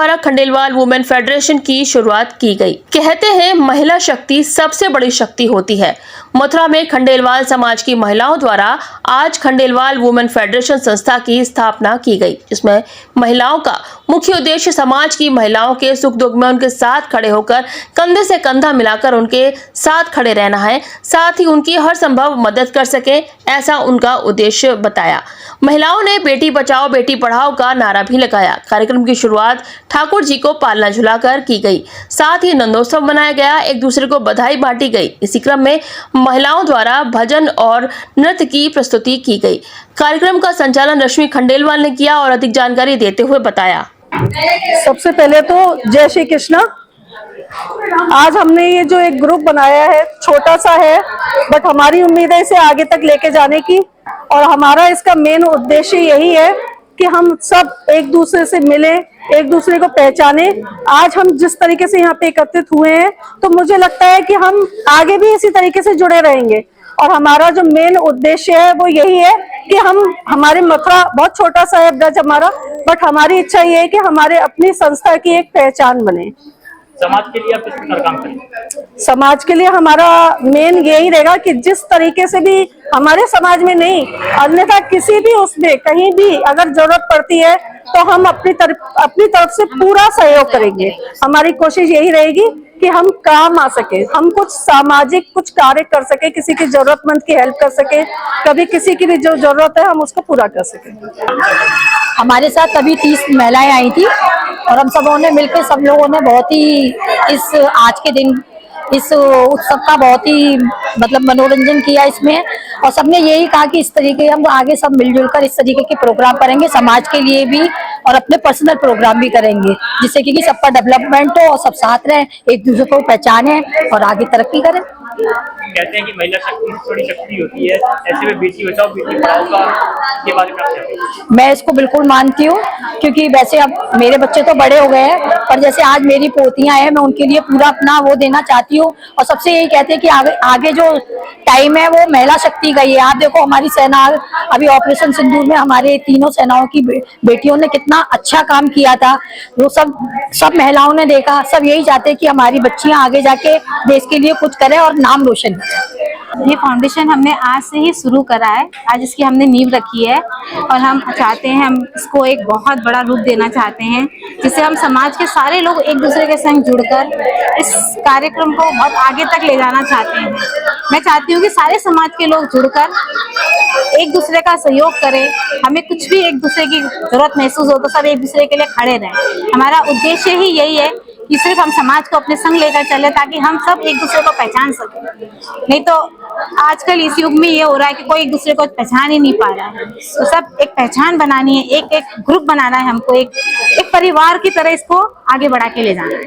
द्वारा Khandelwal women federation की शुरुआत की गई। कहते हैं महिला शक्ति सबसे बड़ी शक्ति होती है। मथुरा में खंडेलवाल समाज की महिलाओं द्वारा आज खंडेलवाल वुमेन फेडरेशन संस्था की स्थापना की गई, जिसमें महिलाओं का मुख्य उद्देश्य समाज की महिलाओं के सुख दुख में उनके साथ खड़े होकर कंधे से कंधा मिलाकर उनके साथ खड़े रहना है, साथ ही उनकी हर संभव मदद कर सके, ऐसा उनका उद्देश्य बताया। महिलाओं ने बेटी बचाओ बेटी पढ़ाओ का नारा भी लगाया। कार्यक्रम की शुरुआत ठाकुर जी को पालना झुलाकर की गई, साथ ही नंदोत्सव मनाया गया, एक दूसरे को बधाई बांटी गई। इसी क्रम में महिलाओं द्वारा भजन और नृत्य की प्रस्तुति की गई। कार्यक्रम का संचालन रश्मि खंडेलवाल ने किया और अधिक जानकारी देते हुए बताया। सबसे पहले तो जय श्री कृष्णा। आज हमने ये जो एक ग्रुप बनाया है, छोटा सा है बट हमारी उम्मीद है इसे आगे तक लेके जाने की, और हमारा इसका मेन उद्देश्य यही है कि हम सब एक दूसरे से मिलें, एक दूसरे को पहचाने। आज हम जिस तरीके से यहाँ पे एकत्रित हुए हैं तो मुझे लगता है कि हम आगे भी इसी तरीके से जुड़े रहेंगे, और हमारा जो मेन उद्देश्य है वो यही है कि हमारे मथुरा बहुत छोटा सा है ब्रज हमारा, बट हमारी इच्छा ये है कि हमारे अपनी संस्था की एक पहचान बने। समाज के लिए आप किस प्रकार काम करें? समाज के लिए हमारा मेन यही रहेगा कि जिस तरीके से भी हमारे समाज में नहीं, अन्यथा किसी भी उसमें कहीं भी अगर जरूरत पड़ती है तो हम अपनी तरफ से पूरा सहयोग करेंगे। हमारी कोशिश यही रहेगी कि हम काम आ सके, हम कुछ सामाजिक कुछ कार्य कर सके, किसी की जरूरतमंद की हेल्प कर सके, कभी किसी की भी जो जरूरत है हम उसको पूरा कर सके। हमारे साथ अभी 30 महिलाएं आई थी और हम सबों ने मिलकर सब लोगों ने बहुत ही इस आज के दिन इस उत्सव का बहुत ही मनोरंजन किया इसमें, और सबने यही कहा कि इस तरीके हम आगे सब मिलजुल कर इस तरीके के प्रोग्राम करेंगे, समाज के लिए भी और अपने पर्सनल प्रोग्राम भी करेंगे, जिससे कि सबका डेवलपमेंट हो और सब साथ रहें, एक दूसरे को पहचाने और आगे तरक्की करें। कहते हैं कि महिला शक्ति बड़ी शक्ति होती है, ऐसे में बेटी बचाओ बेटी पढ़ाओ का के बारे में मैं इसको बिल्कुल मानती हूँ, क्योंकि वैसे अब मेरे बच्चे तो बड़े हो गए हैं, पर जैसे आज मेरी पोतियां हैं, मैं उनके लिए पूरा अपना वो देना चाहती हूँ। और सबसे यही कहते हैं कि आगे जो टाइम है वो महिला शक्ति का ही है। आप देखो हमारी सेना अभी ऑपरेशन सिंदूर में हमारे तीनों सेनाओं की बेटियों ने कितना अच्छा काम किया था, वो सब महिलाओं ने देखा। सब यही चाहते हैं कि हमारी बच्चियां आगे जाके देश के लिए कुछ करें और नाम रोशन करें। ये फाउंडेशन हमने आज से ही शुरू करा है, आज इसकी हमने नींव रखी है और हम चाहते हैं, हम इसको एक बहुत बड़ा रूप देना चाहते हैं, जिससे हम समाज के सारे लोग एक दूसरे के संग जुड़कर इस कार्यक्रम को बहुत आगे तक ले जाना चाहते हैं। मैं चाहती हूँ कि सारे समाज के लोग जुड़कर एक दूसरे का सहयोग करें, हमें कुछ भी एक दूसरे की जरूरत महसूस हो तो सब एक दूसरे के लिए खड़े रहें। हमारा उद्देश्य ही यही है कि सिर्फ हम समाज को अपने संग लेकर चले, ताकि हम सब एक दूसरे को पहचान सकें। नहीं तो आजकल इस युग में ये हो रहा है कि कोई एक दूसरे को पहचान ही नहीं पा रहा है। तो सब एक पहचान बनानी है, एक ग्रुप बनाना है, हमको एक परिवार की तरह इसको आगे बढ़ा के ले जाना है।